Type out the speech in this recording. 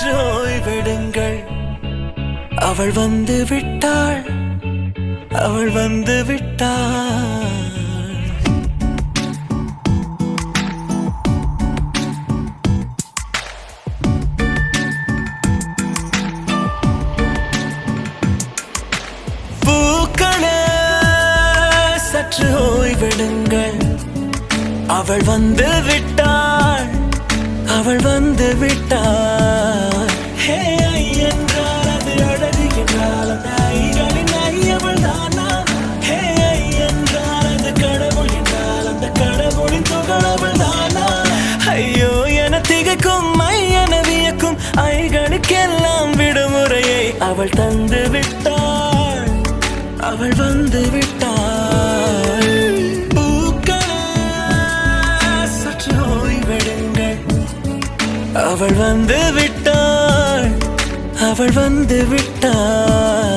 சற்று ஓய்வெடுங்கள். அவள் வந்து விட்டாள், அவள் வந்து விட்டாள். பூக்களே சற்று ஓய்வெடுங்கள். அவள் வந்து விட்டாள், அவள் வந்து விட்டாள். ஹே ஐ என்றால் அது அழகு என்றால் அந்த ஐகளின் ஐயவள் தானா? ஹே ஐ என்றால் அது கடவுள் என்றால் அந்த கடவுளின் துகளவள் தானா? ஐயோ என திகைக்கும் ஐயன வியக்கும் ஐகளுக்கெல்லாம் விடுமுறையை அவள் தந்து விட்டாள், அவள் வந்து விட்டாள். சற்று ஓய்வெடுங்கள். அவள் வந்து விட்டாள், அவள் வந்து விட்டாள்.